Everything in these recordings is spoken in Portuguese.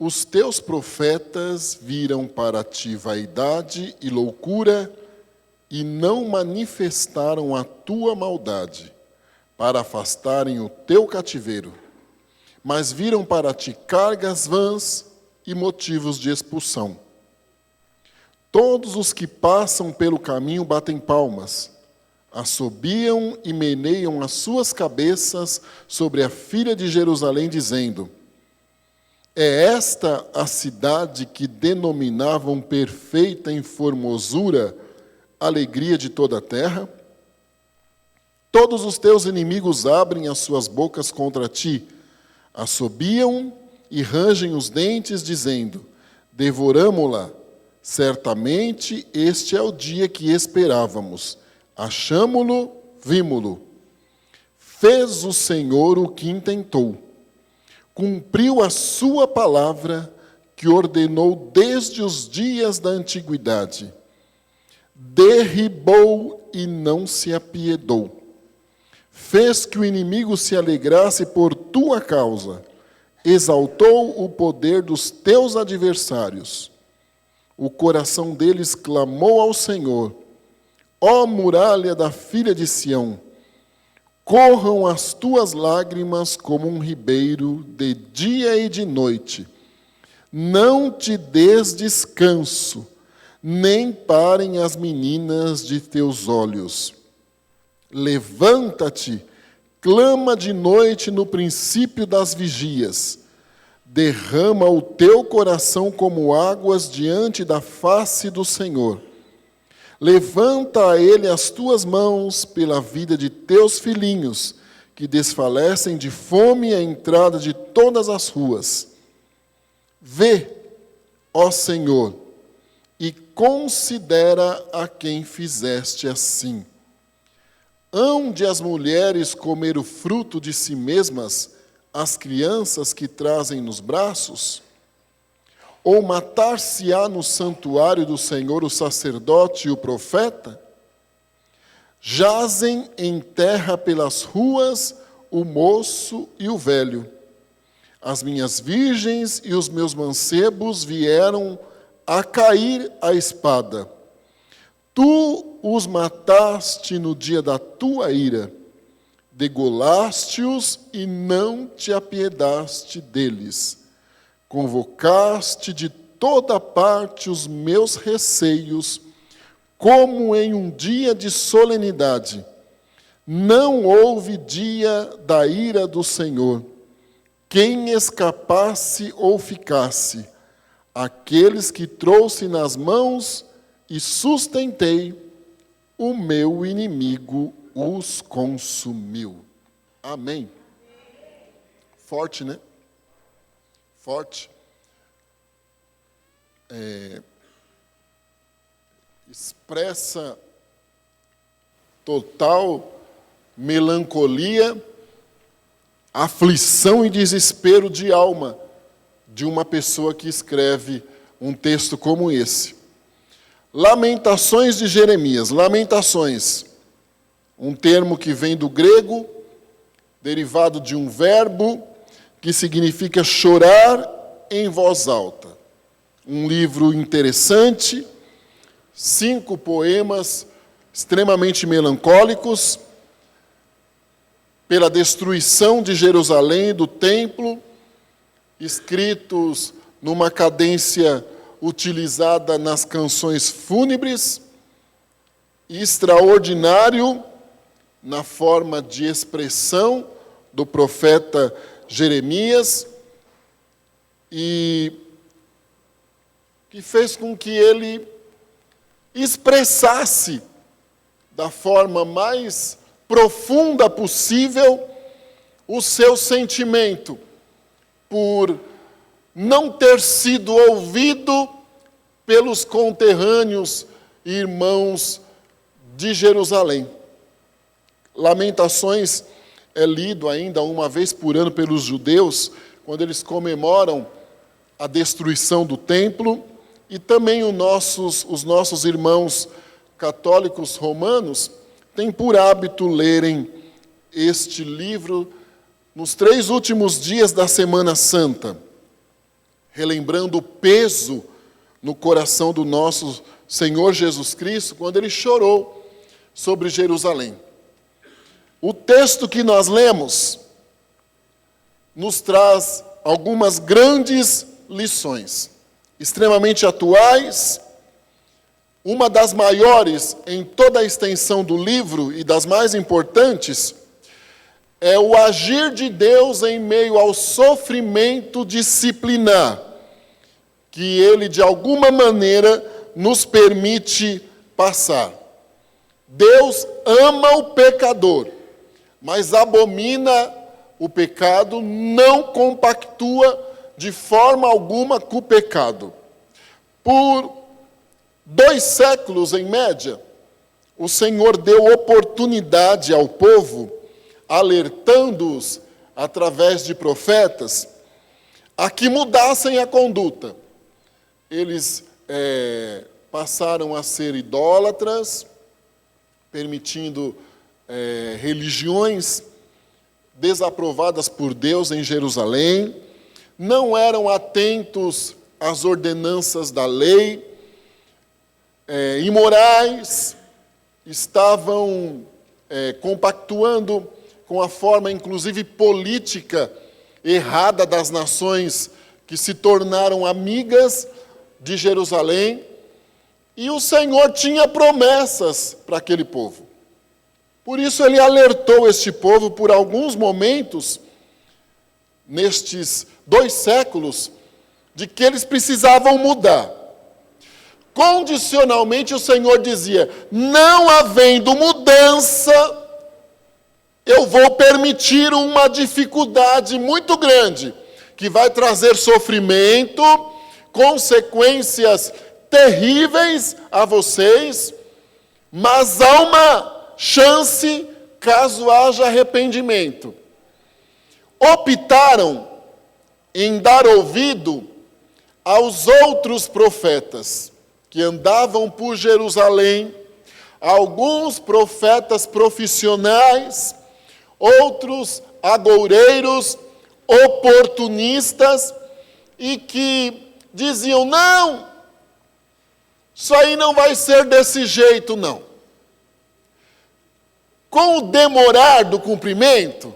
Os teus profetas viram para ti vaidade e loucura e não manifestaram a tua maldade para afastarem o teu cativeiro, mas viram para ti cargas vãs e motivos de expulsão. Todos os que passam pelo caminho batem palmas, assobiam e meneiam as suas cabeças sobre a filha de Jerusalém, dizendo: é esta a cidade que denominavam perfeita em formosura, alegria de toda a terra? Todos os teus inimigos abrem as suas bocas contra ti, assobiam e rangem os dentes, dizendo: devoramo-la. Certamente este é o dia que esperávamos. Achamo-lo, vimo-lo. Fez o Senhor o que intentou. Cumpriu a sua palavra, que ordenou desde os dias da antiguidade. Derribou e não se apiedou. Fez que o inimigo se alegrasse por tua causa. Exaltou o poder dos teus adversários. O coração deles clamou ao Senhor: ó muralha da filha de Sião, corram as tuas lágrimas como um ribeiro de dia e de noite. Não te des descanso, nem parem as meninas de teus olhos. Levanta-te, clama de noite no princípio das vigias. Derrama o teu coração como águas diante da face do Senhor. Levanta a ele as tuas mãos pela vida de teus filhinhos, que desfalecem de fome à entrada de todas as ruas. Vê, ó Senhor, e considera a quem fizeste assim. Hão de as mulheres comer o fruto de si mesmas, as crianças que trazem nos braços? Ou matar-se-á no santuário do Senhor o sacerdote e o profeta? Jazem em terra pelas ruas o moço e o velho. As minhas virgens e os meus mancebos vieram a cair à espada. Tu os mataste no dia da tua ira. Degolaste-os e não te apiedaste deles. Convocaste de toda parte os meus receios, como em um dia de solenidade. Não houve dia da ira do Senhor. Quem escapasse ou ficasse, aqueles que trouxe nas mãos e sustentei, o meu inimigo os consumiu. Amém. Forte, né? Forte. Expressa total melancolia, aflição e desespero de alma de uma pessoa que escreve um texto como esse. Lamentações de Jeremias. Lamentações, um termo que vem do grego, derivado de um verbo que significa chorar em voz alta. Um livro interessante, 5 poemas extremamente melancólicos, pela destruição de Jerusalém e do templo, escritos numa cadência utilizada nas canções fúnebres, e extraordinário na forma de expressão do profeta Jeremias, e que fez com que ele expressasse da forma mais profunda possível o seu sentimento por não ter sido ouvido pelos conterrâneos e irmãos de Jerusalém. Lamentações é lido ainda uma vez por ano pelos judeus, quando eles comemoram a destruição do templo, e também os nossos irmãos católicos romanos têm por hábito lerem este livro nos 3 últimos dias da Semana Santa. relembrando o peso no coração do nosso Senhor Jesus Cristo, quando ele chorou sobre Jerusalém. O texto que nós lemos nos traz algumas grandes lições, extremamente atuais. Uma das maiores em toda a extensão do livro e das mais importantes é o agir de Deus em meio ao sofrimento disciplinar, que ele, de alguma maneira, nos permite passar. Deus ama o pecador, mas abomina o pecado, não compactua de forma alguma com o pecado. Por 2 séculos, em média, o Senhor deu oportunidade ao povo, alertando-os através de profetas, a que mudassem a conduta. Eles passaram a ser idólatras, permitindo religiões desaprovadas por Deus em Jerusalém, não eram atentos às ordenanças da lei, imorais, estavam compactuando com a forma, inclusive, política errada das nações que se tornaram amigas de Jerusalém, e o Senhor tinha promessas para aquele povo. Por isso ele alertou este povo por alguns momentos, nestes 2 séculos, de que eles precisavam mudar. Condicionalmente o Senhor dizia: não havendo mudança, eu vou permitir uma dificuldade muito grande, que vai trazer sofrimento, consequências terríveis a vocês, mas há uma chance caso haja arrependimento. Optaram em dar ouvido aos outros profetas que andavam por Jerusalém, alguns profetas profissionais, outros agoureiros, oportunistas, e que diziam: não, isso aí não vai ser desse jeito, não. Com o demorar do cumprimento,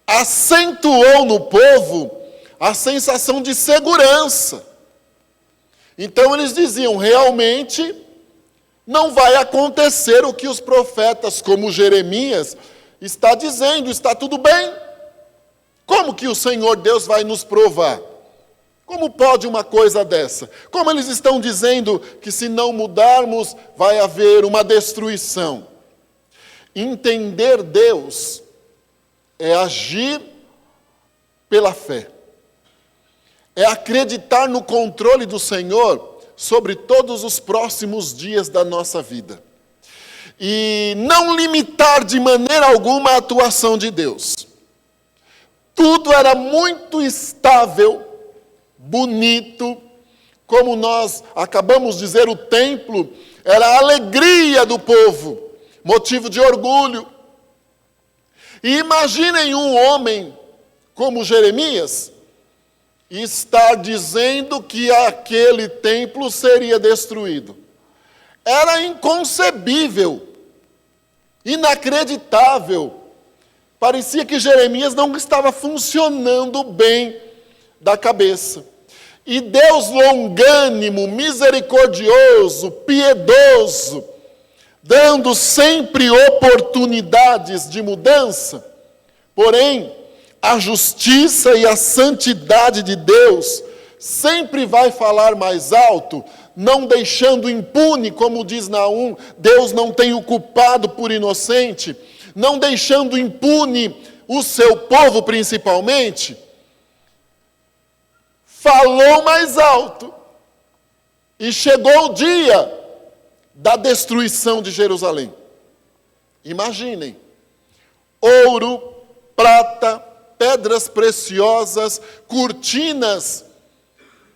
acentuou no povo a sensação de segurança. Então eles diziam: realmente não vai acontecer o que os profetas, como Jeremias, está dizendo, está tudo bem. Como que o Senhor Deus vai nos provar? Como pode uma coisa dessa? Como eles estão dizendo que se não mudarmos vai haver uma destruição? Entender Deus é agir pela fé. É acreditar no controle do Senhor sobre todos os próximos dias da nossa vida. E não limitar de maneira alguma a atuação de Deus. Tudo era muito estável, bonito. Como nós acabamos de dizer, o templo era a alegria do povo, motivo de orgulho. E imaginem um homem como Jeremias estar dizendo que aquele templo seria destruído. Era inconcebível, inacreditável. Parecia que Jeremias não estava funcionando bem da cabeça. E Deus longânimo, misericordioso, piedoso, dando sempre oportunidades de mudança, porém, a justiça e a santidade de Deus sempre vai falar mais alto, não deixando impune, como diz Naum, Deus não tem o culpado por inocente, não deixando impune o seu povo principalmente. Falou mais alto e chegou o dia da destruição de Jerusalém. Imaginem, ouro, prata, pedras preciosas, cortinas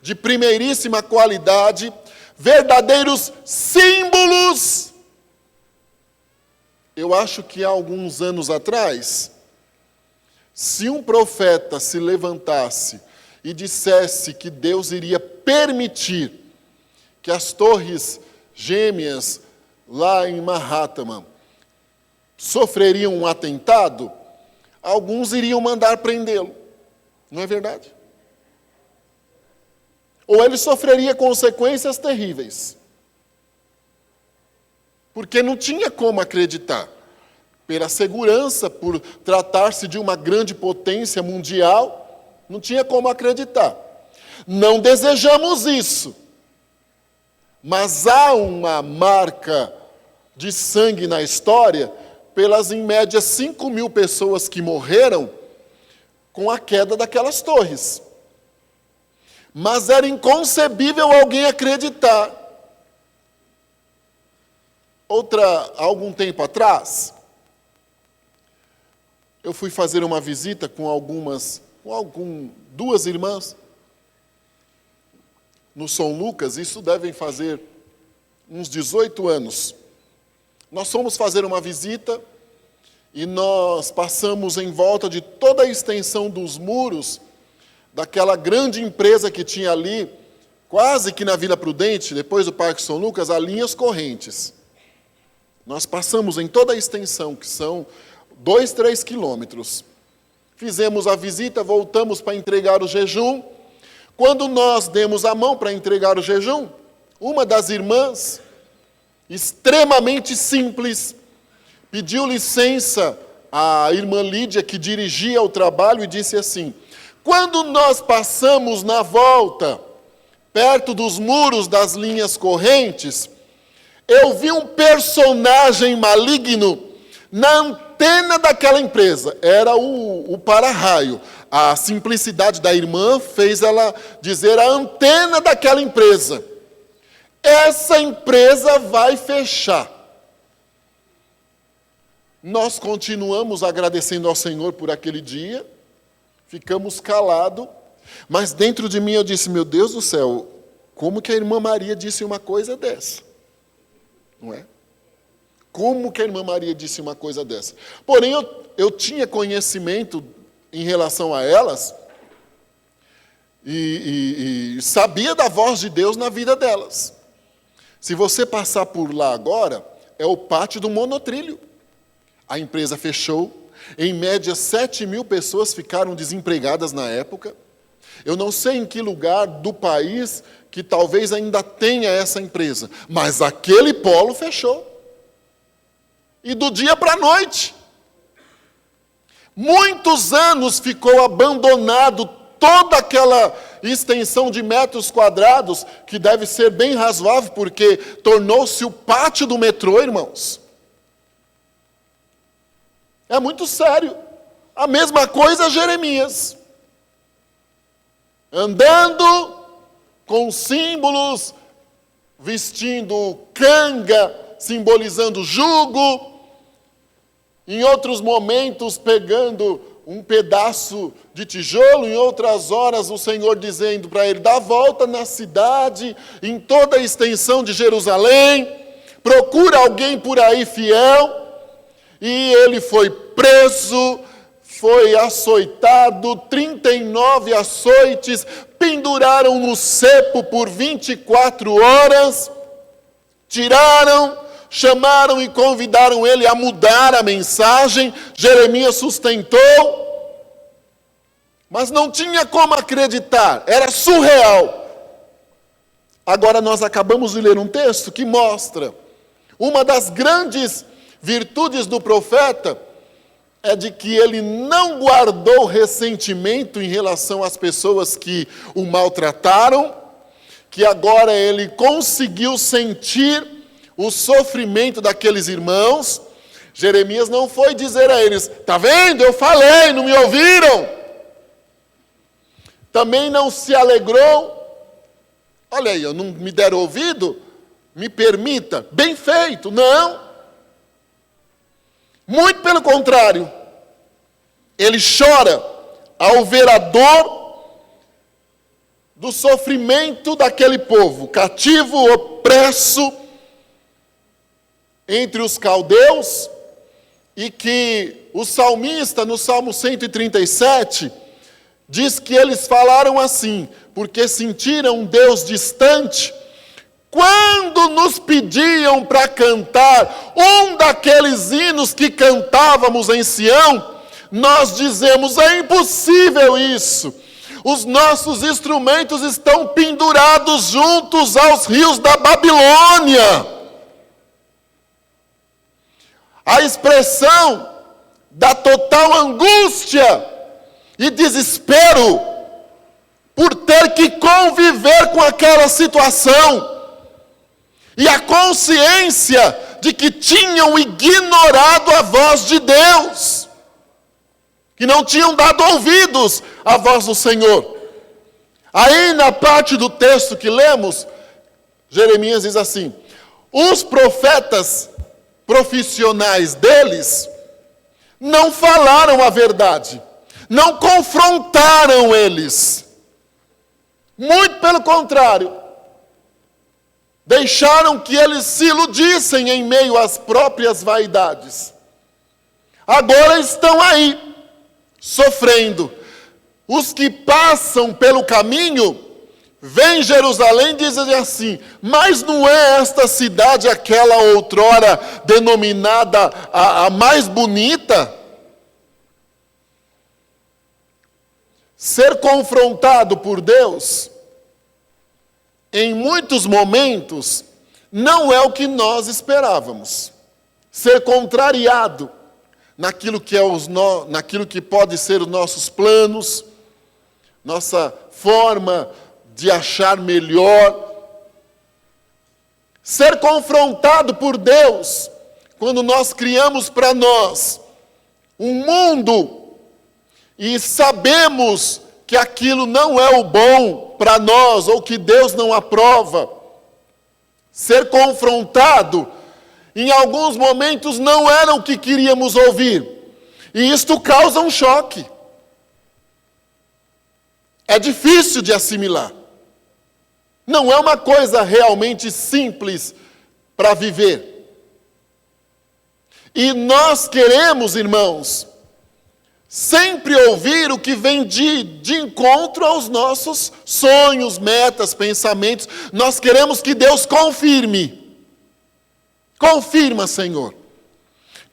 de primeiríssima qualidade, verdadeiros símbolos. Eu acho que há alguns anos atrás, se um profeta se levantasse e dissesse que Deus iria permitir que as torres gêmeas lá em Mahatma sofreriam um atentado, alguns iriam mandar prendê-lo. Não é verdade? Ou ele sofreria consequências terríveis. Porque não tinha como acreditar. Pela segurança, por tratar-se de uma grande potência mundial, não tinha como acreditar. Não desejamos isso. Mas há uma marca de sangue na história pelas, em média, 5.000 pessoas que morreram com a queda daquelas torres. Mas era inconcebível alguém acreditar. Há algum tempo atrás, eu fui fazer uma visita com duas irmãs, no São Lucas, isso devem fazer uns 18 anos. Nós fomos fazer uma visita e nós passamos em volta de toda a extensão dos muros daquela grande empresa que tinha ali, quase que na Vila Prudente, depois do Parque São Lucas, a Linhas Correntes. Nós passamos em toda a extensão, que são 2, 3 quilômetros. Fizemos a visita, voltamos para entregar o jejum. Quando nós demos a mão para entregar o jejum, uma das irmãs, extremamente simples, pediu licença à irmã Lídia, que dirigia o trabalho, e disse assim: quando nós passamos na volta, perto dos muros das linhas correntes, eu vi um personagem maligno na antena daquela empresa. Era o para-raio. A simplicidade da irmã fez ela dizer a antena daquela empresa. Essa empresa vai fechar. Nós continuamos agradecendo ao Senhor por aquele dia, ficamos calados, mas dentro de mim eu disse: meu Deus do céu, como que a irmã Maria disse uma coisa dessa? Não é? Como que a irmã Maria disse uma coisa dessa? Porém, eu tinha conhecimento em relação a elas e sabia da voz de Deus na vida delas. Se você passar por lá agora, é o pátio do monotrilho. A empresa fechou. Em média, 7.000 pessoas ficaram desempregadas na época. Eu não sei em que lugar do país que talvez ainda tenha essa empresa, mas aquele polo fechou. E do dia para a noite. Muitos anos ficou abandonado toda aquela extensão de metros quadrados, que deve ser bem razoável, porque tornou-se o pátio do metrô, irmãos. É muito sério. A mesma coisa Jeremias. Andando com símbolos, vestindo canga, simbolizando jugo. Em outros momentos, pegando um pedaço de tijolo. Em outras horas, o Senhor dizendo para ele: dá a volta na cidade, em toda a extensão de Jerusalém. Procura alguém por aí fiel. E ele foi preso, foi açoitado, 39 açoites, penduraram no cepo por 24 horas, tiraram, chamaram e convidaram ele a mudar a mensagem. Jeremias sustentou, mas não tinha como acreditar, era surreal. Agora nós acabamos de ler um texto que mostra uma das grandes virtudes do profeta, é de que ele não guardou ressentimento em relação às pessoas que o maltrataram, que agora ele conseguiu sentir o sofrimento daqueles irmãos. Jeremias não foi dizer a eles: está vendo, eu falei, não me ouviram. Também não se alegrou: olha aí, eu não me deram ouvido, me permita, bem feito. Não. Muito pelo contrário, ele chora ao ver a dor do sofrimento daquele povo, cativo, opresso, entre os caldeus, e que o salmista, no Salmo 137, diz que eles falaram assim, porque sentiram um Deus distante. Quando nos pediam para cantar um daqueles hinos que cantávamos em Sião, nós dizemos, é impossível isso. Os nossos instrumentos estão pendurados juntos aos rios da Babilônia. A expressão da total angústia e desespero por ter que conviver com aquela situação. E a consciência de que tinham ignorado a voz de Deus. Que não tinham dado ouvidos à voz do Senhor. Aí na parte do texto que lemos, Jeremias diz assim, os profetas profissionais deles não falaram a verdade, não confrontaram eles. Muito pelo contrário, deixaram que eles se iludissem em meio às próprias vaidades. Agora estão aí, sofrendo. Os que passam pelo caminho, vêm Jerusalém e dizem assim, mas não é esta cidade aquela outrora denominada a mais bonita? Ser confrontado por Deus, em muitos momentos, não é o que nós esperávamos. Ser contrariado naquilo que, naquilo que pode ser os nossos planos, nossa forma de achar melhor. Ser confrontado por Deus, quando nós criamos para nós um mundo e sabemos que aquilo não é o bom para nós, ou que Deus não aprova. Ser confrontado, em alguns momentos, não era o que queríamos ouvir. E isto causa um choque. É difícil de assimilar. Não é uma coisa realmente simples para viver. E nós queremos, irmãos, sempre ouvir o que vem de encontro aos nossos sonhos, metas, pensamentos. Nós queremos que Deus confirme. Confirma, Senhor.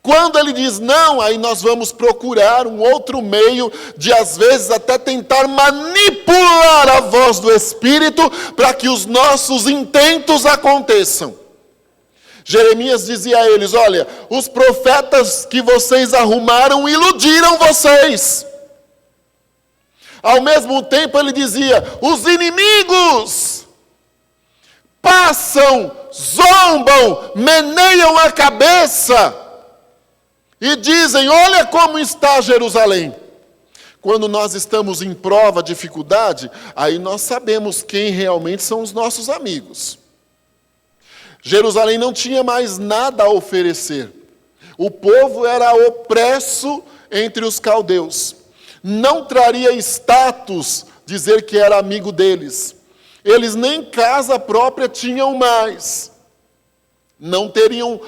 Quando Ele diz não, aí nós vamos procurar um outro meio de, às vezes, até tentar manipular a voz do Espírito para que os nossos intentos aconteçam. Jeremias dizia a eles, olha, os profetas que vocês arrumaram iludiram vocês. Ao mesmo tempo ele dizia, os inimigos passam, zombam, meneiam a cabeça e dizem, olha como está Jerusalém. Quando nós estamos em prova, dificuldade, aí nós sabemos quem realmente são os nossos amigos. Jerusalém não tinha mais nada a oferecer. O povo era opresso entre os caldeus. Não traria status dizer que era amigo deles. Eles nem casa própria tinham mais. Não teriam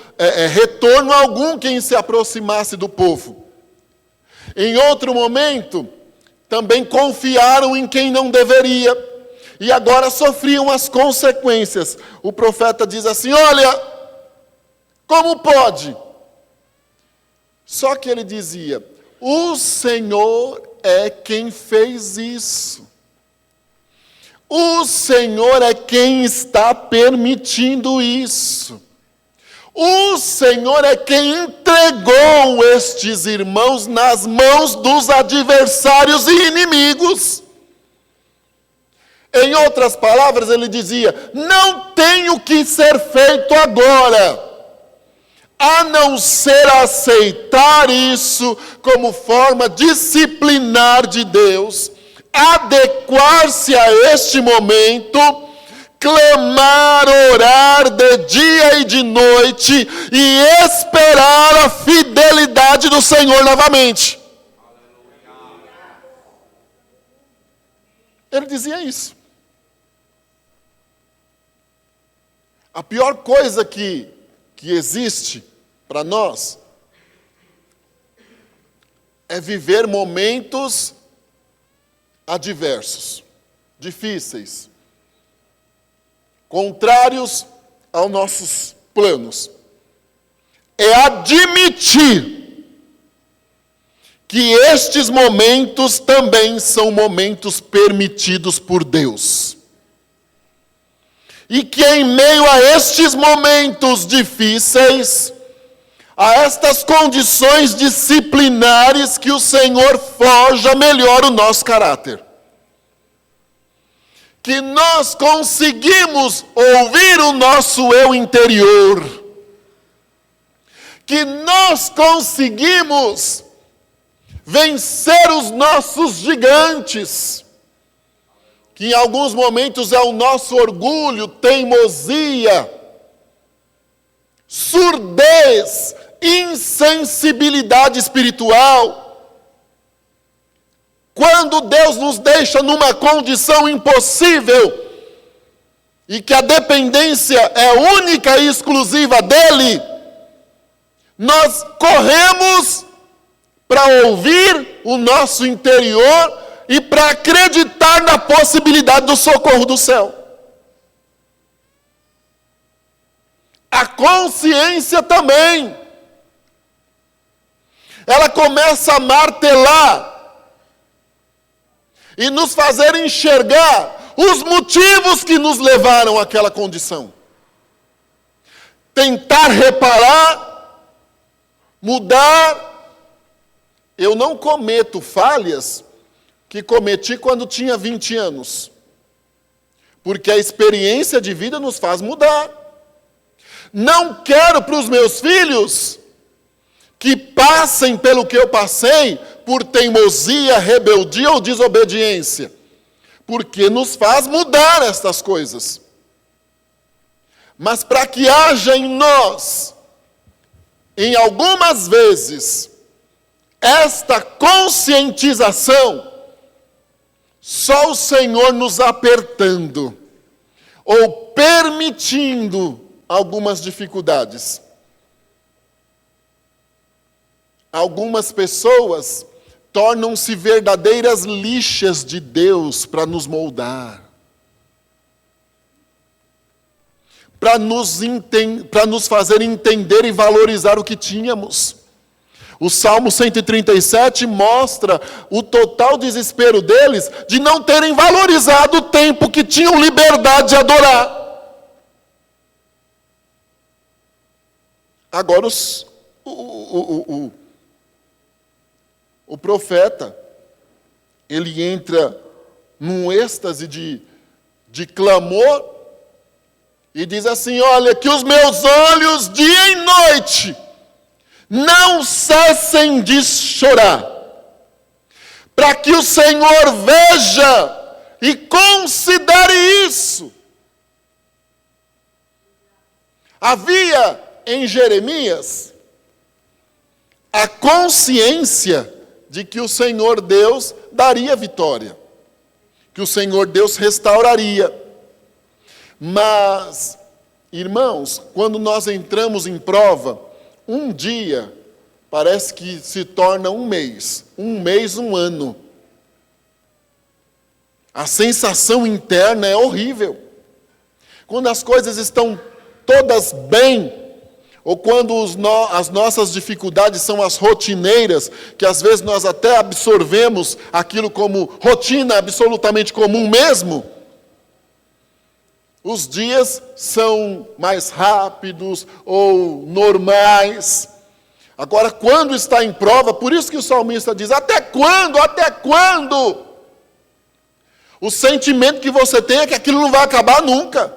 retorno algum quem se aproximasse do povo. Em outro momento, também confiaram em quem não deveria. E agora sofriam as consequências. O profeta diz assim, olha, como pode? Só que ele dizia, o Senhor é quem fez isso. O Senhor é quem está permitindo isso. O Senhor é quem entregou estes irmãos nas mãos dos adversários e inimigos. Em outras palavras, ele dizia, não tem o que ser feito agora, a não ser aceitar isso como forma disciplinar de Deus, adequar-se a este momento, clamar, orar de dia e de noite e esperar a fidelidade do Senhor novamente. Ele dizia isso. A pior coisa que existe para nós é viver momentos adversos, difíceis, contrários aos nossos planos, é admitir que estes momentos também são momentos permitidos por Deus. E que em meio a estes momentos difíceis, a estas condições disciplinares, que o Senhor forja melhor o nosso caráter. Que nós conseguimos ouvir o nosso eu interior. Que nós conseguimos vencer os nossos gigantes. Que em alguns momentos é o nosso orgulho, teimosia, surdez, insensibilidade espiritual. Quando Deus nos deixa numa condição impossível e que a dependência é única e exclusiva dele, nós corremos para ouvir o nosso interior e para acreditar na possibilidade do socorro do céu. A consciência também. Ela começa a martelar e nos fazer enxergar os motivos que nos levaram àquela condição. Tentar reparar, mudar. Eu não cometo falhas que cometi quando tinha 20 anos. Porque a experiência de vida nos faz mudar. Não quero para os meus filhos que passem pelo que eu passei por teimosia, rebeldia ou desobediência. Porque nos faz mudar estas coisas. Mas para que haja em nós, em algumas vezes, esta conscientização, só o Senhor nos apertando ou permitindo algumas dificuldades. Algumas pessoas tornam-se verdadeiras lixas de Deus para nos moldar, para nos fazer entender e valorizar o que tínhamos. O Salmo 137 mostra o total desespero deles de não terem valorizado o tempo que tinham liberdade de adorar. Agora o profeta, ele entra num êxtase de clamor e diz assim: olha, que os meus olhos dia e noite não cessem de chorar, para que o Senhor veja e considere isso. Havia em Jeremias a consciência de que o Senhor Deus daria vitória, que o Senhor Deus restauraria. Mas, irmãos, quando nós entramos em prova, um dia parece que se torna um mês, um ano. A sensação interna é horrível. Quando as coisas estão todas bem, ou quando as nossas dificuldades são as rotineiras, que às vezes nós até absorvemos aquilo como rotina absolutamente comum mesmo, os dias são mais rápidos ou normais. Agora, quando está em prova, por isso que o salmista diz: até quando? Até quando? O sentimento que você tem é que aquilo não vai acabar nunca.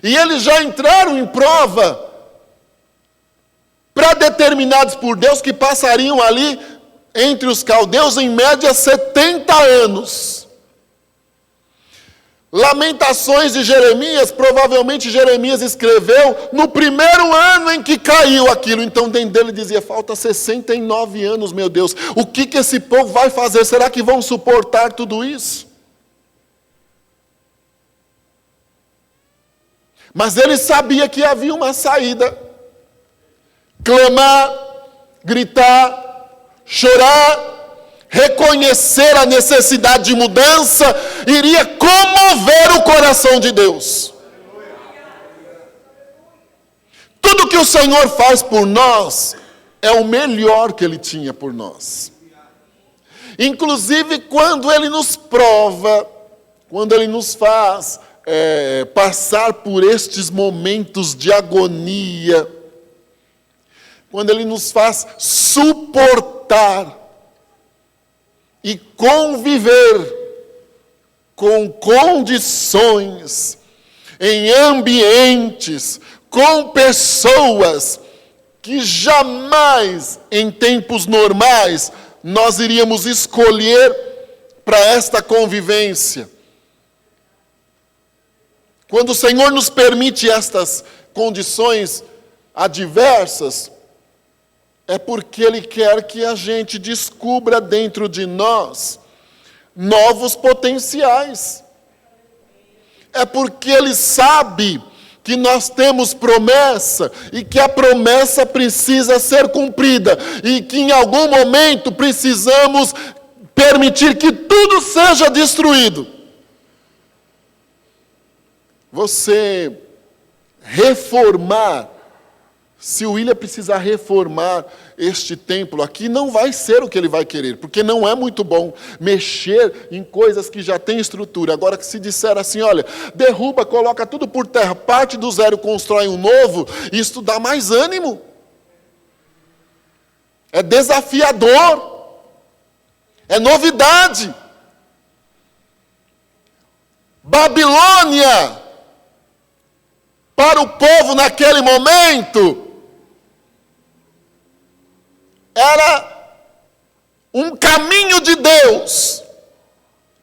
E eles já entraram em prova pré-determinados por Deus, que passariam ali entre os caldeus em média 70 anos. Lamentações de Jeremias, provavelmente Jeremias escreveu no primeiro ano em que caiu aquilo. Então dentro dele dizia: falta 69 anos, meu Deus, o que esse povo vai fazer? Será que vão suportar tudo isso? Mas ele sabia que havia uma saída. Clamar, gritar, chorar, reconhecer a necessidade de mudança, iria comover o coração de Deus. Tudo que o Senhor faz por nós é o melhor que Ele tinha por nós. Inclusive quando Ele nos prova, quando Ele nos faz passar por estes momentos de agonia, quando Ele nos faz suportar e conviver com condições, em ambientes, com pessoas que jamais, em tempos normais, nós iríamos escolher para esta convivência. Quando o Senhor nos permite estas condições adversas, é porque Ele quer que a gente descubra dentro de nós novos potenciais. É porque Ele sabe que nós temos promessa e que a promessa precisa ser cumprida e que em algum momento precisamos permitir que tudo seja destruído. Você reformar, se o William precisar reformar este templo aqui, não vai ser o que ele vai querer, porque não é muito bom mexer em coisas que já têm estrutura. Agora, que se disser assim, olha, derruba, coloca tudo por terra, parte do zero, constrói um novo, isso dá mais ânimo. É desafiador. É novidade. Babilônia, para o povo naquele momento, era um caminho de Deus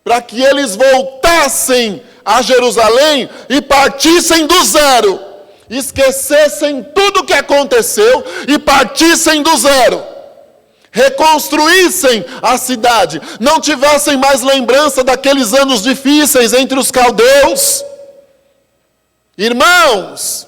para que eles voltassem a Jerusalém e partissem do zero, esquecessem tudo o que aconteceu e partissem do zero, reconstruíssem a cidade, não tivessem mais lembrança daqueles anos difíceis entre os caldeus. Irmãos,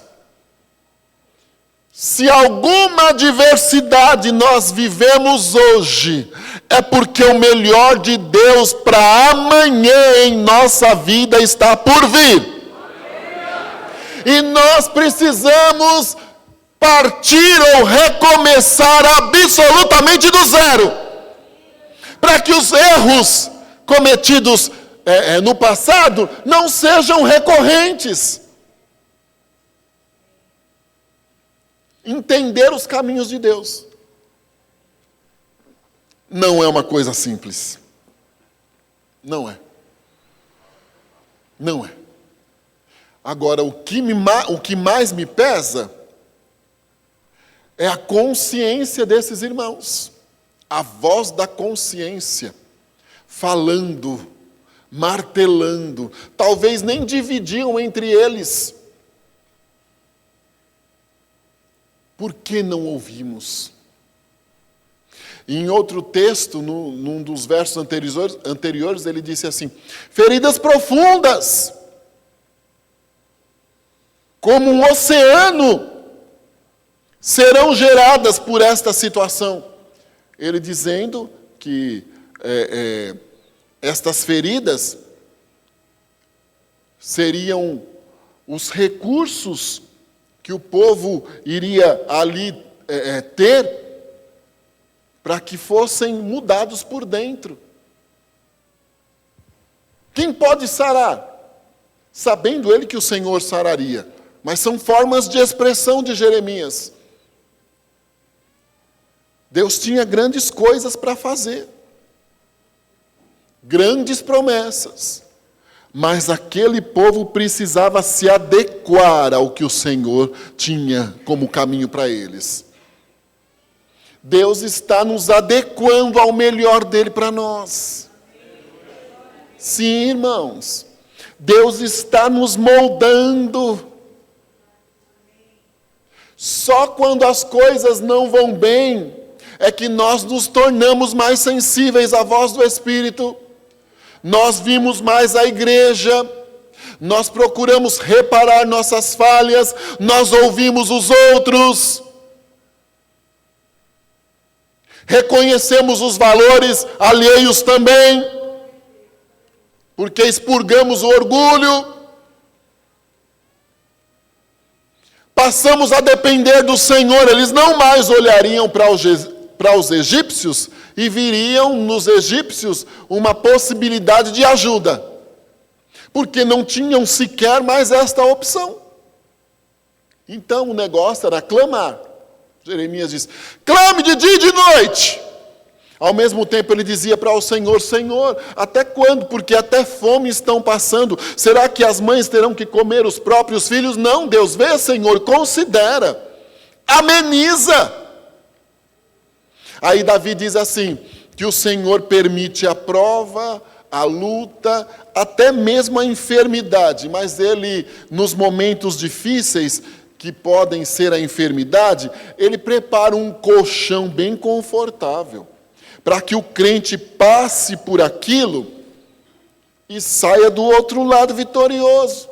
se alguma adversidade nós vivemos hoje, é porque o melhor de Deus para amanhã em nossa vida está por vir. E nós precisamos partir ou recomeçar absolutamente do zero, para que os erros cometidos no passado não sejam recorrentes. Entender os caminhos de Deus não é uma coisa simples. Não é. Não é. Agora, o que mais me pesa é a consciência desses irmãos. A voz da consciência, falando, martelando. Talvez nem dividiam entre eles. Por que não ouvimos? Em outro texto, num dos versos anteriores, ele disse assim: feridas profundas, como um oceano, serão geradas por esta situação. Ele dizendo que estas feridas seriam os recursos que o povo iria ali ter para que fossem mudados por dentro. Quem pode sarar? Sabendo ele que o Senhor sararia. Mas são formas de expressão de Jeremias. Deus tinha grandes coisas para fazer. Grandes promessas. Mas aquele povo precisava se adequar ao que o Senhor tinha como caminho para eles. Deus está nos adequando ao melhor dele para nós. Sim, irmãos. Deus está nos moldando. Só quando as coisas não vão bem, é que nós nos tornamos mais sensíveis à voz do Espírito. Nós vimos mais a igreja, nós procuramos reparar nossas falhas, nós ouvimos os outros. Reconhecemos os valores alheios também, porque expurgamos o orgulho. Passamos a depender do Senhor. Eles não mais olhariam para os egípcios e viriam nos egípcios uma possibilidade de ajuda, porque não tinham sequer mais esta opção. Então o negócio era clamar. Jeremias diz: clame de dia e de noite. Ao mesmo tempo ele dizia para o Senhor: Senhor, até quando? Porque até fome estão passando. Será que as mães terão que comer os próprios filhos? Não, Deus, vê, Senhor, considera, ameniza. Aí Davi diz assim, que o Senhor permite a prova, a luta, até mesmo a enfermidade, mas ele, nos momentos difíceis, que podem ser a enfermidade, ele prepara um colchão bem confortável, para que o crente passe por aquilo e saia do outro lado vitorioso.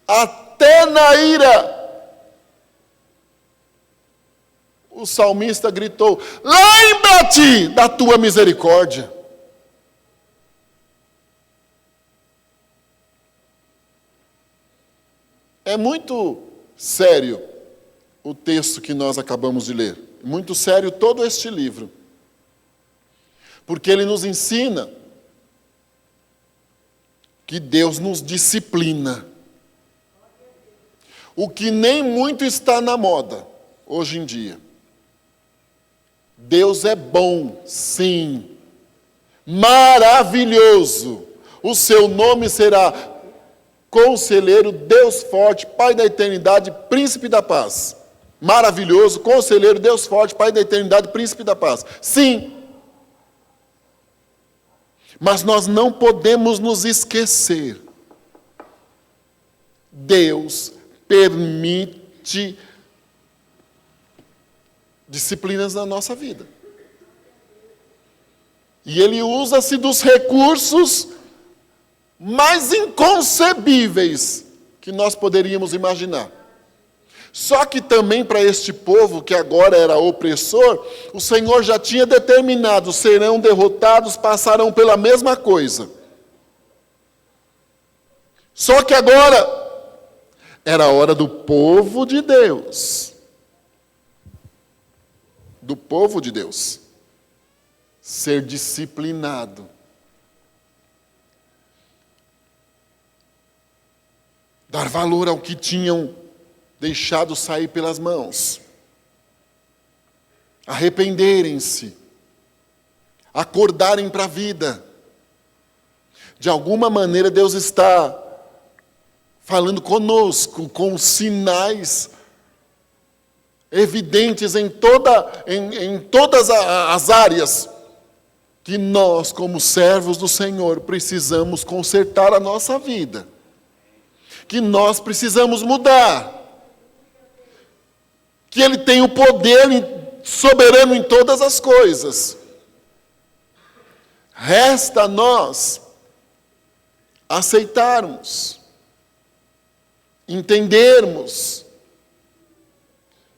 Até na ira, o salmista gritou: lembra-te da tua misericórdia. É muito sério o texto que nós acabamos de ler. Muito sério todo este livro. Porque ele nos ensina que Deus nos disciplina. O que nem muito está na moda hoje em dia. Deus é bom, sim. Maravilhoso. O seu nome será Conselheiro, Deus forte, Pai da eternidade, Príncipe da paz. Maravilhoso, Conselheiro, Deus forte, Pai da eternidade, Príncipe da paz. Sim. Mas nós não podemos nos esquecer. Deus permite disciplinas na nossa vida. E Ele usa-se dos recursos mais inconcebíveis que nós poderíamos imaginar. Só que também para este povo, que agora era opressor, o Senhor já tinha determinado: serão derrotados, passarão pela mesma coisa. Só que agora era a hora do povo de Deus. Do povo de Deus ser disciplinado. Dar valor ao que tinham deixado sair pelas mãos. Arrependerem-se. Acordarem para a vida. De alguma maneira Deus está falando conosco, com sinais evidentes em todas as áreas, que nós, como servos do Senhor, precisamos consertar a nossa vida. Que nós precisamos mudar. Que Ele tem o poder soberano em todas as coisas. Resta a nós aceitarmos, entendermos,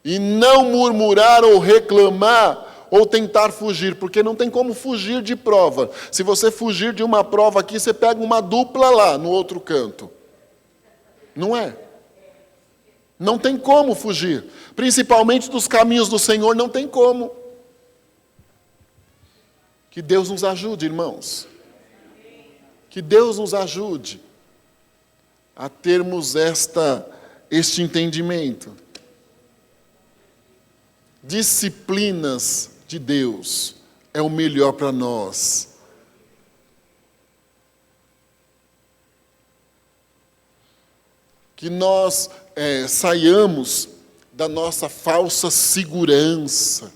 e não murmurar ou reclamar ou tentar fugir, porque não tem como fugir de prova. Se você fugir de uma prova aqui, você pega uma dupla lá no outro canto. Não é? Não tem como fugir. Principalmente dos caminhos do Senhor, não tem como. Que Deus nos ajude, irmãos. Que Deus nos ajude a termos este entendimento. Disciplinas de Deus é o melhor para nós. Que nós saiamos da nossa falsa segurança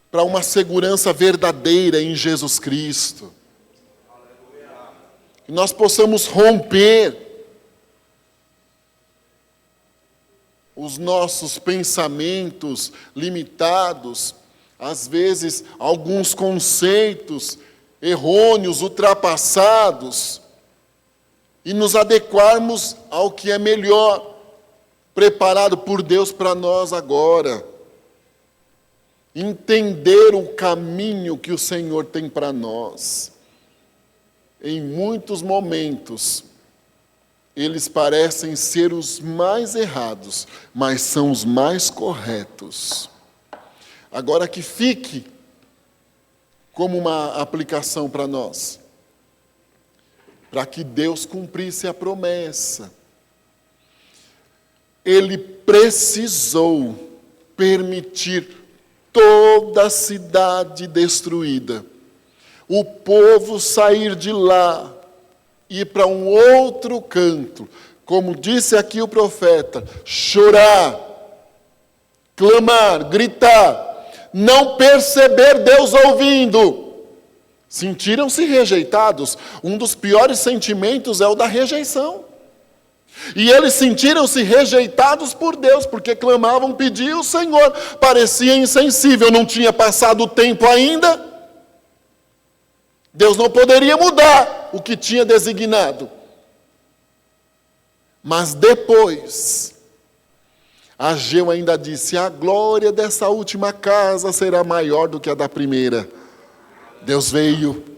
para uma segurança verdadeira em Jesus Cristo. Que nós possamos romper os nossos pensamentos limitados, às vezes alguns conceitos errôneos, ultrapassados, e nos adequarmos ao que é melhor, preparado por Deus para nós agora. Entender o caminho que o Senhor tem para nós. Em muitos momentos, eles parecem ser os mais errados, mas são os mais corretos. Agora que fique como uma aplicação para nós, para que Deus cumprisse a promessa. Ele precisou permitir toda a cidade destruída, o povo sair de lá, ir para um outro canto, como disse aqui o profeta, chorar, clamar, gritar, não perceber Deus ouvindo. Sentiram-se rejeitados. Um dos piores sentimentos é o da rejeição. E eles sentiram-se rejeitados por Deus, porque clamavam, pediam o Senhor. Parecia insensível, não tinha passado o tempo ainda. Deus não poderia mudar o que tinha designado. Mas depois, Ageu ainda disse, a glória dessa última casa será maior do que a da primeira. Deus veio.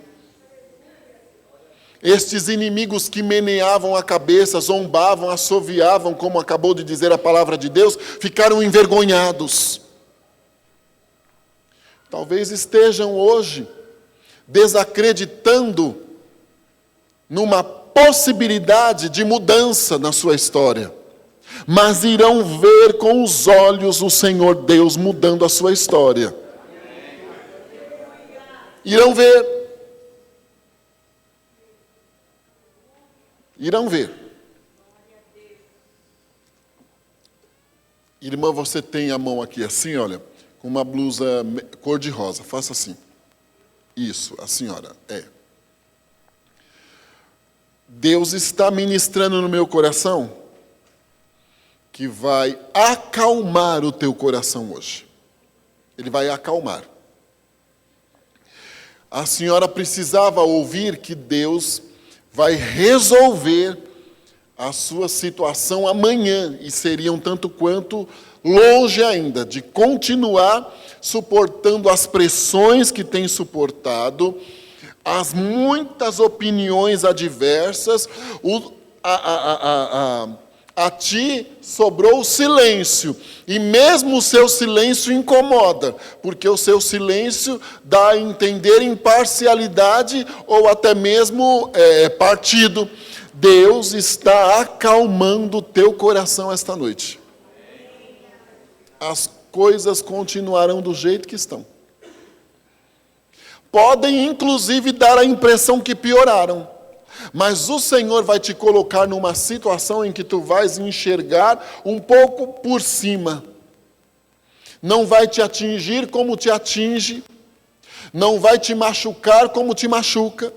Estes inimigos que meneavam a cabeça, zombavam, assoviavam, como acabou de dizer a palavra de Deus, ficaram envergonhados. Talvez estejam hoje desacreditando numa possibilidade de mudança na sua história, mas irão ver com os olhos o Senhor Deus mudando a sua história. Irão ver. Irão ver. Irmã, você tem a mão aqui assim, olha, com uma blusa cor-de-rosa. Faça assim. Isso, a senhora, Deus está ministrando no meu coração que vai acalmar o teu coração hoje. Ele vai acalmar. A senhora precisava ouvir que Deus vai resolver a sua situação amanhã, e seria um tanto quanto longe ainda de continuar suportando as pressões que tem suportado, as muitas opiniões adversas, a ti sobrou o silêncio, e mesmo o seu silêncio incomoda, porque o seu silêncio dá a entender imparcialidade ou até mesmo partido. Deus está acalmando o teu coração esta noite. As coisas continuarão do jeito que estão. Podem, inclusive, dar a impressão que pioraram. Mas o Senhor vai te colocar numa situação em que tu vais enxergar um pouco por cima. Não vai te atingir como te atinge. Não vai te machucar como te machuca.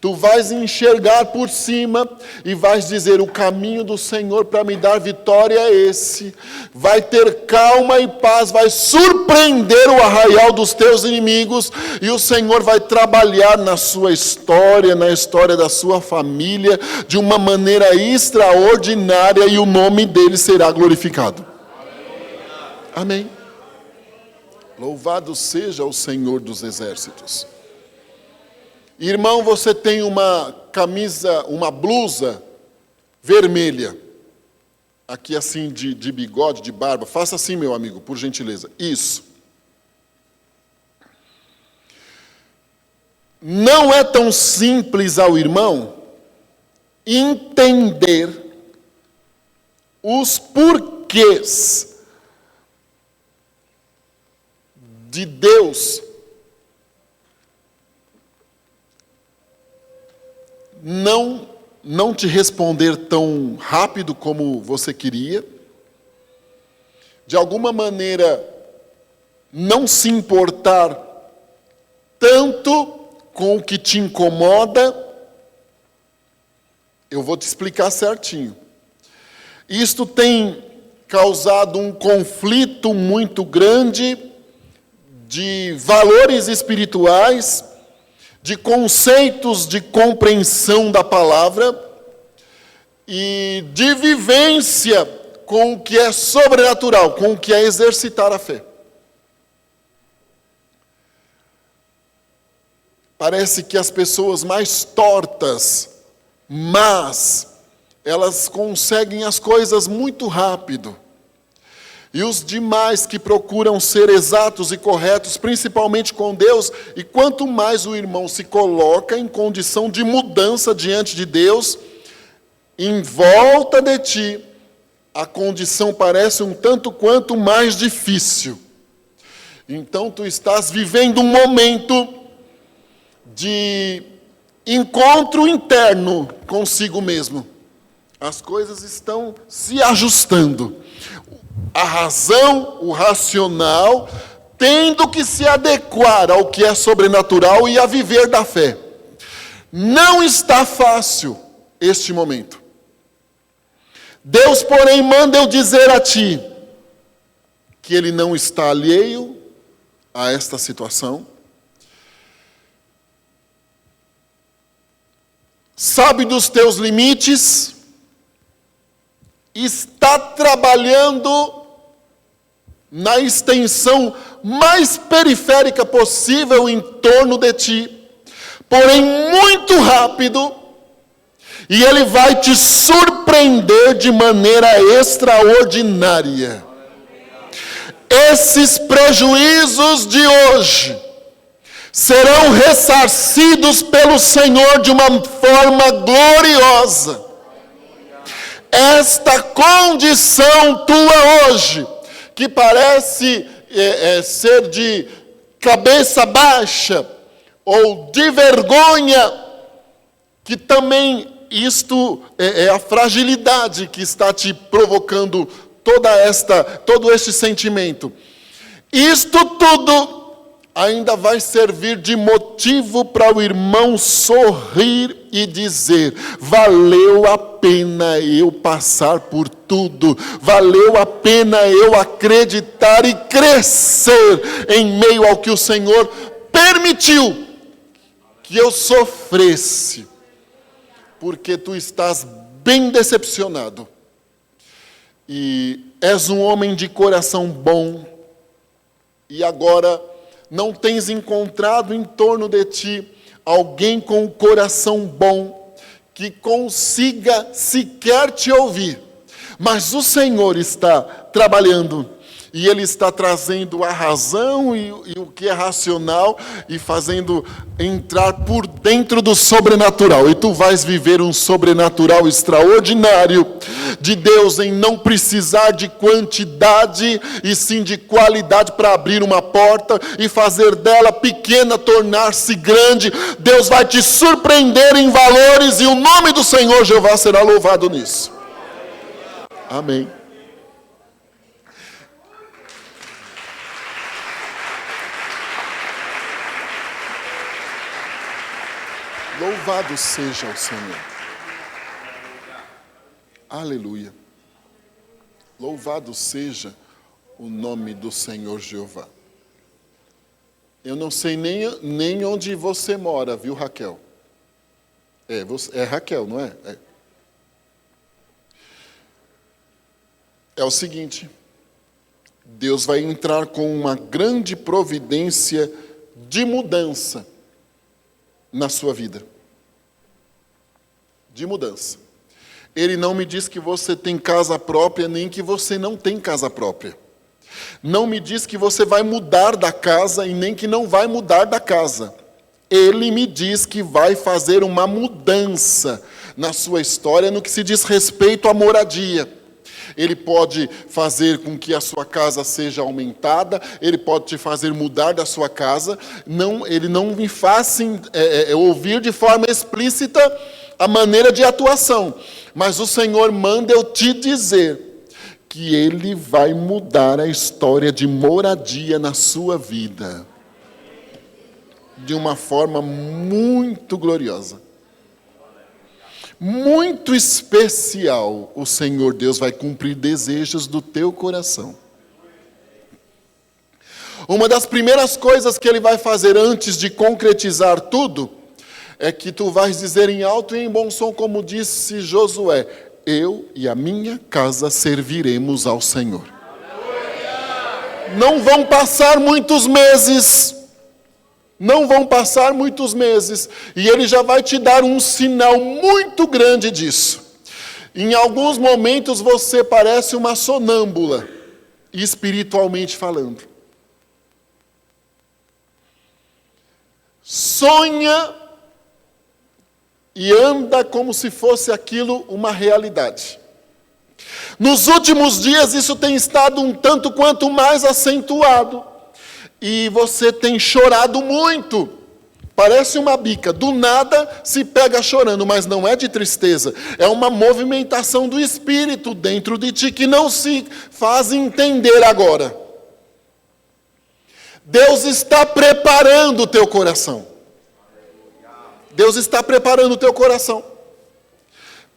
Tu vais enxergar por cima e vais dizer, o caminho do Senhor para me dar vitória é esse. Vai ter calma e paz, vai surpreender o arraial dos teus inimigos, e o Senhor vai trabalhar na sua história, na história da sua família, de uma maneira extraordinária, e o nome dele será glorificado. Amém. Louvado seja o Senhor dos exércitos. Irmão, você tem uma camisa, uma blusa vermelha. Aqui assim de bigode, de barba. Faça assim, meu amigo, por gentileza. Isso. Não é tão simples ao irmão entender os porquês de Deus não te responder tão rápido como você queria, de alguma maneira não se importar tanto com o que te incomoda. Eu vou te explicar certinho. Isto tem causado um conflito muito grande de valores espirituais, de conceitos de compreensão da palavra e de vivência com o que é sobrenatural, com o que é exercitar a fé. Parece que as pessoas mais tortas, mas elas conseguem as coisas muito rápido. E os demais que procuram ser exatos e corretos, principalmente com Deus, e quanto mais o irmão se coloca em condição de mudança diante de Deus, em volta de ti, a condição parece um tanto quanto mais difícil. Então tu estás vivendo um momento de encontro interno consigo mesmo. As coisas estão se ajustando. A razão, o racional, tendo que se adequar ao que é sobrenatural e a viver da fé. Não está fácil este momento. Deus, porém, manda eu dizer a ti que Ele não está alheio a esta situação. Sabe dos teus limites, está trabalhando na extensão mais periférica possível em torno de ti, porém muito rápido, e Ele vai te surpreender de maneira extraordinária. Esses prejuízos de hoje serão ressarcidos pelo Senhor de uma forma gloriosa. Esta condição tua hoje, que parece ser de cabeça baixa ou de vergonha, que também isto é a fragilidade que está te provocando todo este sentimento. Isto tudo ainda vai servir de motivo para o irmão sorrir e dizer: valeu a pena eu passar por tudo, valeu a pena eu acreditar e crescer em meio ao que o Senhor permitiu que eu sofresse, porque tu estás bem decepcionado, e és um homem de coração bom, e agora não tens encontrado em torno de ti alguém com um coração bom, que consiga sequer te ouvir. Mas o Senhor está trabalhando, e Ele está trazendo a razão e o que é racional, e fazendo entrar por dentro do sobrenatural. E tu vais viver um sobrenatural extraordinário de Deus, em não precisar de quantidade, e sim de qualidade para abrir uma porta e fazer dela pequena tornar-se grande. Deus vai te surpreender em valores, e o nome do Senhor Jeová será louvado nisso. Amém. Louvado seja o Senhor. Aleluia. Louvado seja o nome do Senhor Jeová. Eu não sei nem onde você mora, viu, Raquel? É Raquel, não é? É o seguinte: Deus vai entrar com uma grande providência de mudança na sua vida. De mudança. Ele não me diz que você tem casa própria, nem que você não tem casa própria. Não me diz que você vai mudar da casa, e nem que não vai mudar da casa. Ele me diz que vai fazer uma mudança na sua história no que se diz respeito à moradia. Ele pode fazer com que a sua casa seja aumentada, Ele pode te fazer mudar da sua casa. Ele não me faz ouvir de forma explícita a maneira de atuação, mas o Senhor manda eu te dizer que Ele vai mudar a história de moradia na sua vida, de uma forma muito gloriosa. Muito especial. O Senhor Deus vai cumprir desejos do teu coração. Uma das primeiras coisas que Ele vai fazer antes de concretizar tudo, é que tu vais dizer em alto e em bom som, como disse Josué: eu e a minha casa serviremos ao Senhor. Não vão passar muitos meses. Não vão passar muitos meses. E ele já vai te dar um sinal muito grande disso. Em alguns momentos você parece uma sonâmbula, espiritualmente falando. Sonha e anda como se fosse aquilo uma realidade. Nos últimos dias isso tem estado um tanto quanto mais acentuado. E você tem chorado muito. Parece uma bica. Do nada se pega chorando, mas não é de tristeza. É uma movimentação do Espírito dentro de ti que não se faz entender agora. Deus está preparando o teu coração. Deus está preparando o teu coração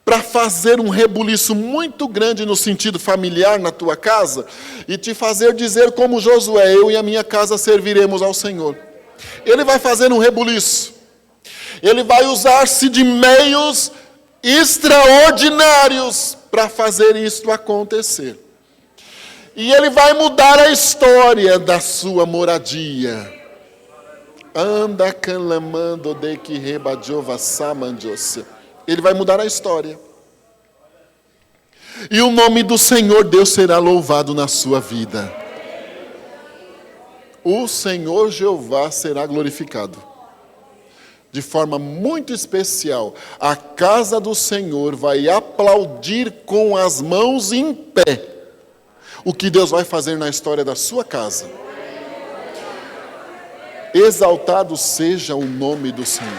para fazer um rebuliço muito grande no sentido familiar na tua casa e te fazer dizer como Josué: eu e a minha casa serviremos ao Senhor. Ele vai fazer um rebuliço. Ele vai usar-se de meios extraordinários para fazer isto acontecer. E ele vai mudar a história da sua moradia. Anda calamando de que rebadiova samandiose. Ele vai mudar a história. E o nome do Senhor Deus será louvado na sua vida. O Senhor Jeová será glorificado. De forma muito especial, a casa do Senhor vai aplaudir com as mãos em pé o que Deus vai fazer na história da sua casa. Exaltado seja o nome do Senhor.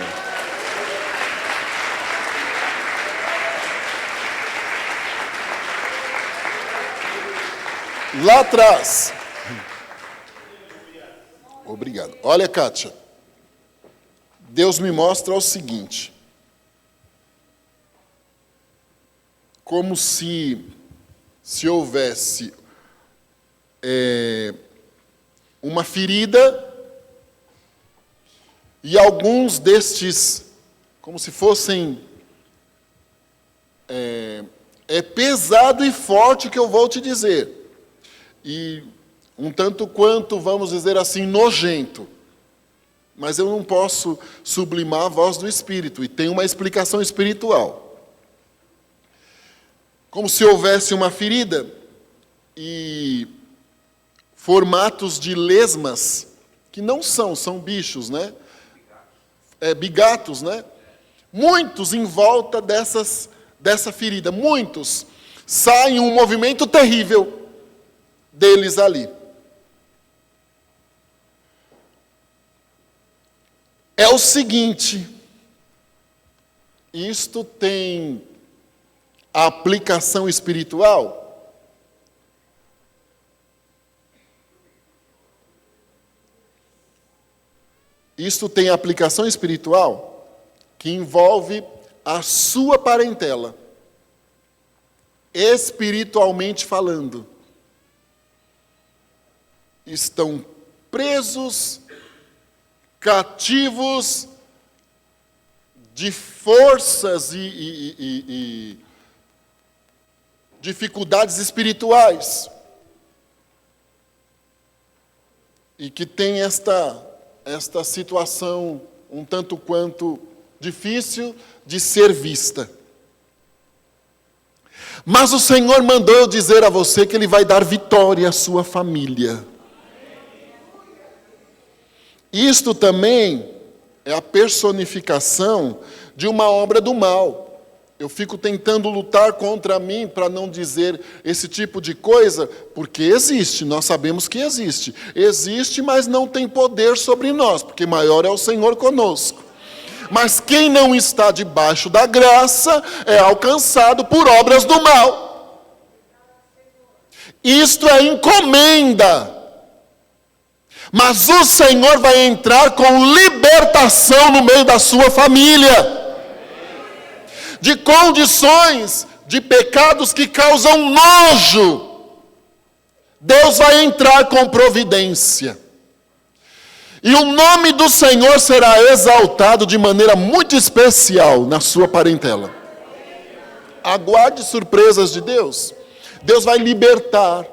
Lá atrás. Obrigado. Olha, Kátia. Deus me mostra o seguinte. Como se houvesse uma ferida e alguns destes, como se fossem, é pesado e forte que eu vou te dizer, e um tanto quanto, vamos dizer assim, nojento, mas eu não posso sublimar a voz do Espírito, e tem uma explicação espiritual. Como se houvesse uma ferida e formatos de lesmas, que não são bichos, né? Bigatos, né? Muitos em volta dessa ferida, muitos saem um movimento terrível deles ali. É o seguinte, isto tem aplicação espiritual? Isto tem aplicação espiritual que envolve a sua parentela, espiritualmente falando. Estão presos, cativos de forças e dificuldades espirituais. E que tem esta situação um tanto quanto difícil de ser vista. Mas o Senhor mandou eu dizer a você que Ele vai dar vitória à sua família. Isto também é a personificação de uma obra do mal. Eu fico tentando lutar contra mim para não dizer esse tipo de coisa, porque existe, nós sabemos que existe. Existe, mas não tem poder sobre nós, porque maior é o Senhor conosco. Mas quem não está debaixo da graça é alcançado por obras do mal. Isto é encomenda. Mas o Senhor vai entrar com libertação no meio da sua família. De condições, de pecados que causam nojo. Deus vai entrar com providência. E o nome do Senhor será exaltado de maneira muito especial na sua parentela. Aguarde surpresas de Deus. Deus vai libertar.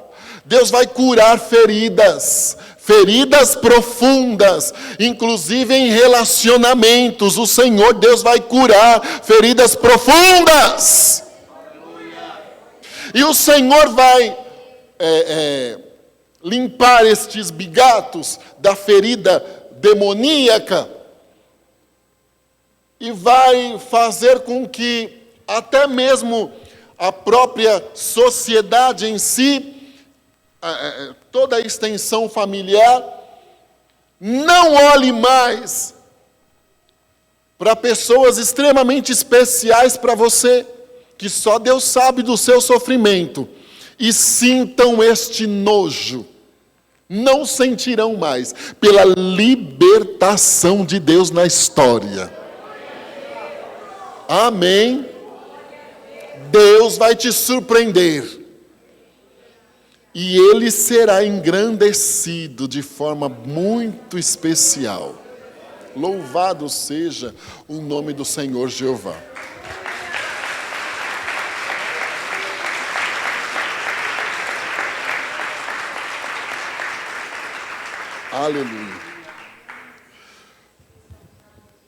Deus vai curar feridas. Feridas profundas. Inclusive em relacionamentos. O Senhor Deus vai curar feridas profundas. E o Senhor vai limpar estes bigatos da ferida demoníaca. E vai fazer com que até mesmo a própria sociedade em si, toda a extensão familiar, não olhe mais para pessoas extremamente especiais para você, que só Deus sabe do seu sofrimento, e sintam este nojo. Não sentirão mais, pela libertação de Deus na história. Amém. Deus vai te surpreender. E Ele será engrandecido de forma muito especial. Louvado seja o nome do Senhor Jeová. Aleluia.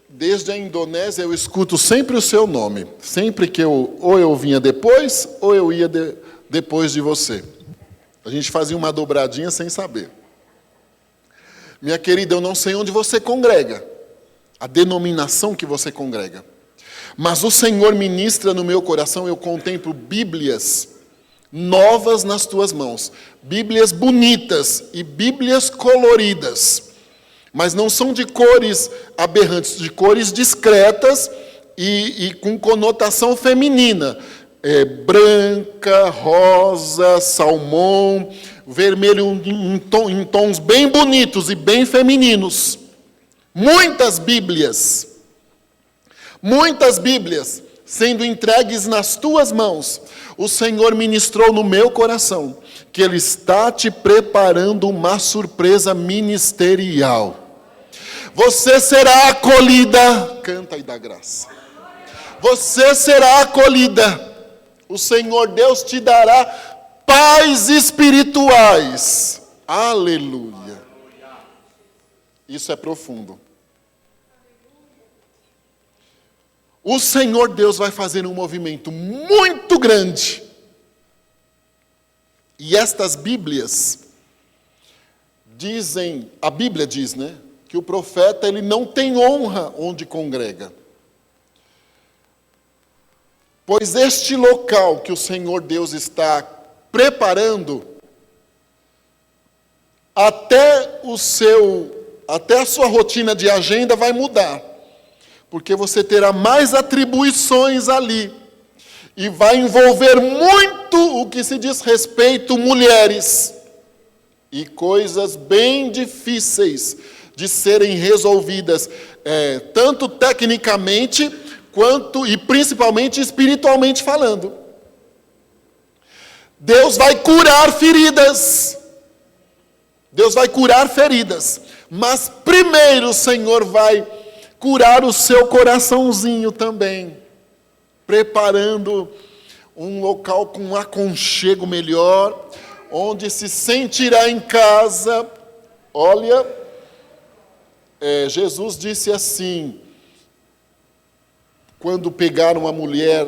Desde a Indonésia eu escuto sempre o seu nome. Sempre que ou eu vinha depois, ou eu ia depois de você. A gente fazia uma dobradinha sem saber. Minha querida, eu não sei onde você congrega. A denominação que você congrega. Mas o Senhor ministra no meu coração, eu contemplo Bíblias novas nas tuas mãos. Bíblias bonitas e Bíblias coloridas. Mas não são de cores aberrantes, de cores discretas e com conotação feminina. Branca, rosa, salmão, vermelho em tons bem bonitos e bem femininos. Muitas Bíblias sendo entregues nas tuas mãos. O Senhor ministrou no meu coração que Ele está te preparando uma surpresa ministerial. Você será acolhida. Canta e dá graça. Você será acolhida. O Senhor Deus te dará paz espirituais. Aleluia. Isso é profundo. O Senhor Deus vai fazer um movimento muito grande. E estas Bíblias dizem, a Bíblia diz, né? Que o profeta ele não tem honra onde congrega. Pois este local que o Senhor Deus está preparando, até a sua rotina de agenda vai mudar. Porque você terá mais atribuições ali. E vai envolver muito o que se diz respeito mulheres. E coisas bem difíceis de serem resolvidas, tanto tecnicamente, quanto e principalmente espiritualmente falando. Deus vai curar feridas. Deus vai curar feridas. Mas primeiro o Senhor vai curar o seu coraçãozinho também. Preparando um local com um aconchego melhor, onde se sentirá em casa. Olha, Jesus disse assim, quando pegaram uma mulher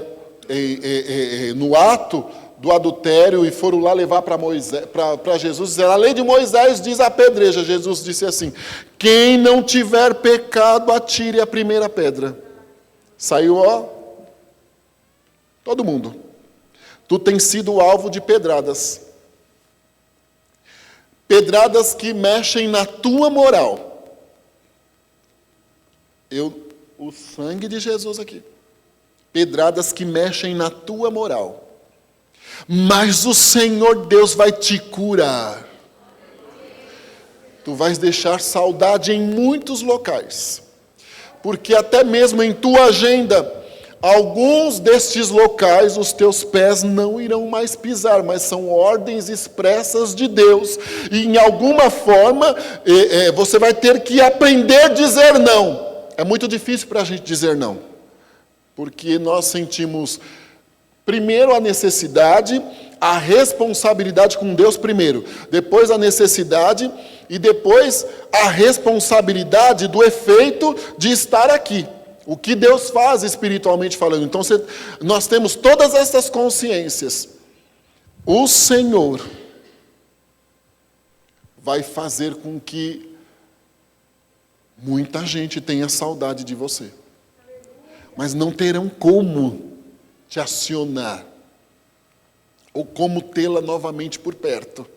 no ato do adultério e foram lá levar para Jesus, dizer, a lei de Moisés diz apedreja. Jesus disse assim, quem não tiver pecado, atire a primeira pedra. Saiu, todo mundo. Tu tens sido alvo de pedradas. Pedradas que mexem na tua moral. O sangue de Jesus aqui. Pedradas que mexem na tua moral. Mas o Senhor Deus vai te curar. Tu vais deixar saudade em muitos locais. Porque até mesmo em tua agenda, alguns destes locais os teus pés não irão mais pisar, mas são ordens expressas de Deus. E em alguma forma, você vai ter que aprender a dizer não. É muito difícil para a gente dizer não. Porque nós sentimos Primeiro a necessidade, a responsabilidade com Deus primeiro. Depois a necessidade e depois a responsabilidade do efeito de estar aqui. O que Deus faz espiritualmente falando. Então nós temos todas essas consciências. O Senhor vai fazer com que muita gente tenha saudade de você. Mas não terão como te acionar. Ou como tê-la novamente por perto.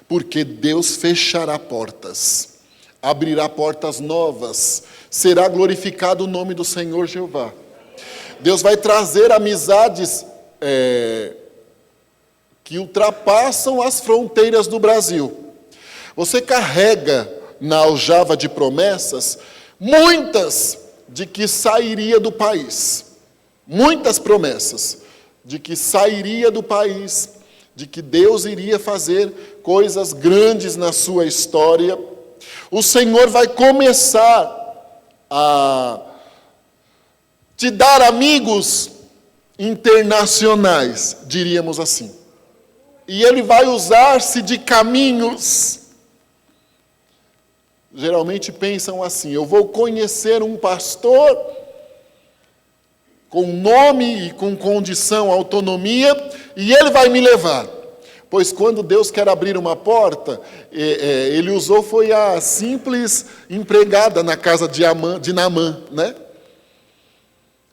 Porque Deus fechará portas. Abrirá portas novas. Será glorificado o nome do Senhor Jeová. Deus vai trazer amizades que ultrapassam as fronteiras do Brasil. Você carrega na aljava de promessas, muitas de que sairia do país. Muitas promessas de que sairia do país, de que Deus iria fazer coisas grandes na sua história. O Senhor vai começar a te dar amigos internacionais, diríamos assim. E Ele vai usar-se de caminhos. Geralmente pensam assim: eu vou conhecer um pastor com nome e com condição, autonomia, e ele vai me levar. Pois quando Deus quer abrir uma porta, Ele usou foi a simples empregada na casa de Naamã, né?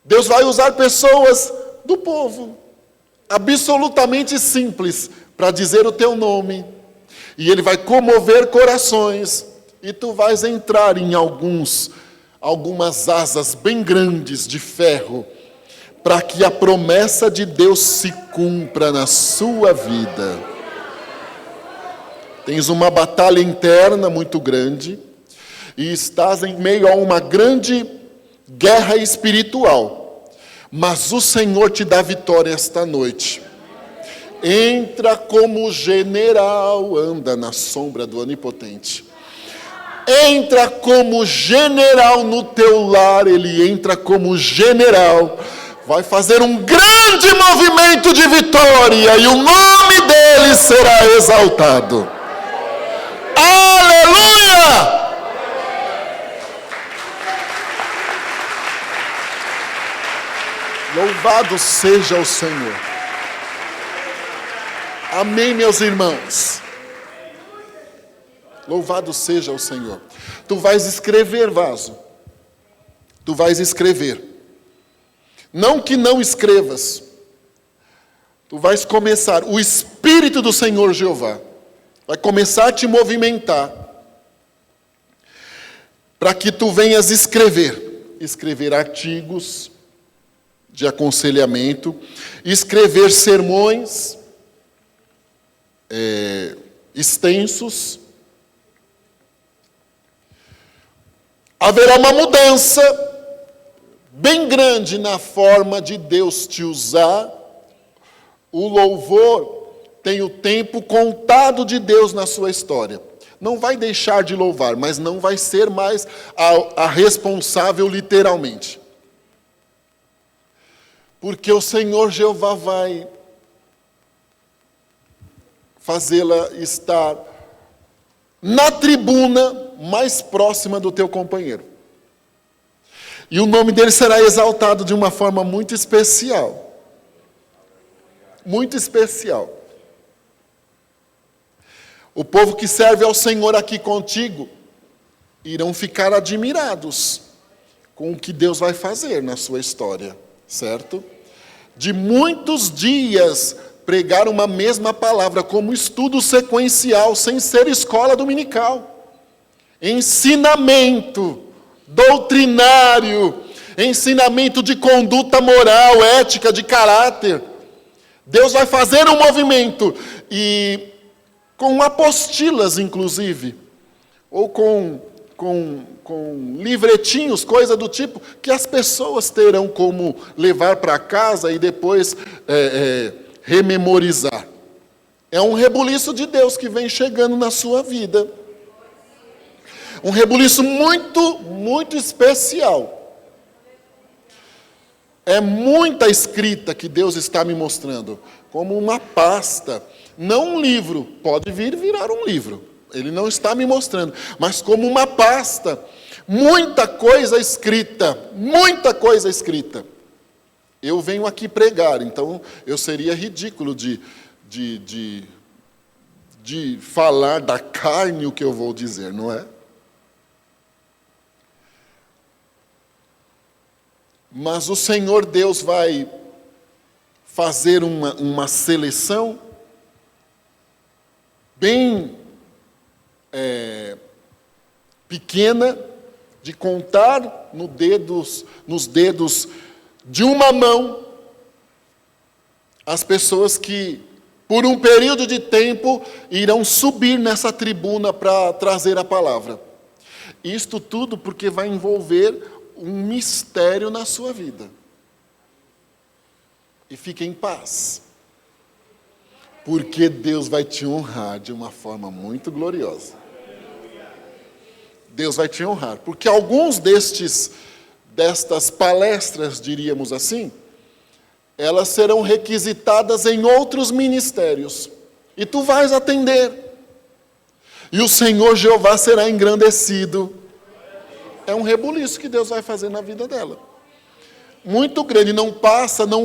Deus vai usar pessoas do povo, absolutamente simples, para dizer o teu nome. E Ele vai comover corações. E tu vais entrar em algumas asas bem grandes de ferro, para que a promessa de Deus se cumpra na sua vida. Tens uma batalha interna muito grande, e estás em meio a uma grande guerra espiritual. Mas o Senhor te dá vitória esta noite. Entra como general, anda na sombra do Onipotente. Entra como general no teu lar, Ele entra como general. Vai fazer um grande movimento de vitória e o nome dele será exaltado. Aleluia! Louvado seja o Senhor. Amém, meus irmãos. Louvado seja o Senhor. Tu vais escrever, vaso. Tu vais escrever. Não que não escrevas. Tu vais começar. O Espírito do Senhor Jeová vai começar a te movimentar. Para que tu venhas escrever. Escrever artigos de aconselhamento. Escrever sermões extensos. Haverá uma mudança bem grande na forma de Deus te usar. O louvor tem o tempo contado de Deus na sua história. Não vai deixar de louvar, mas não vai ser mais a responsável literalmente. Porque o Senhor Jeová vai fazê-la estar na tribuna mais próxima do teu companheiro. E o nome dele será exaltado de uma forma muito especial. Muito especial. O povo que serve ao Senhor aqui contigo irão ficar admirados com o que Deus vai fazer na sua história, certo? De muitos dias pregar uma mesma palavra como estudo sequencial, sem ser escola dominical. Ensinamento doutrinário, ensinamento de conduta moral, ética, de caráter. Deus vai fazer um movimento, e com apostilas, inclusive, ou com livretinhos, coisa do tipo, que as pessoas terão como levar para casa e depois rememorizar. É um rebuliço de Deus que vem chegando na sua vida. Um rebuliço muito, muito especial. É muita escrita que Deus está me mostrando, como uma pasta, não um livro, pode virar um livro, Ele não está me mostrando, mas como uma pasta, muita coisa escrita, muita coisa escrita. Eu venho aqui pregar, então eu seria ridículo de falar da carne o que eu vou dizer, não é? Mas o Senhor Deus vai fazer uma seleção bem pequena, de contar nos dedos de uma mão as pessoas que, por um período de tempo, irão subir nessa tribuna para trazer a palavra. Isto tudo porque vai envolver um mistério na sua vida. E fique em paz. Porque Deus vai te honrar de uma forma muito gloriosa. Deus vai te honrar. Porque alguns destas palestras, diríamos assim, elas serão requisitadas em outros ministérios. E tu vais atender. E o Senhor Jeová será engrandecido. É um rebuliço que Deus vai fazer na vida dela. Muito grande, não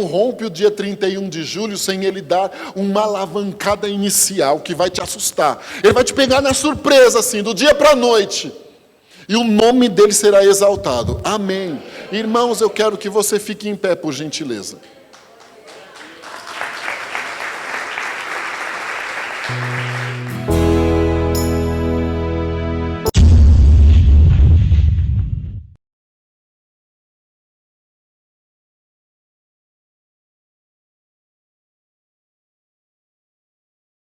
rompe o dia 31 de julho sem Ele dar uma alavancada inicial que vai te assustar. Ele vai te pegar na surpresa, assim, do dia para a noite. E o nome dele será exaltado. Amém. Irmãos, eu quero que você fique em pé, por gentileza.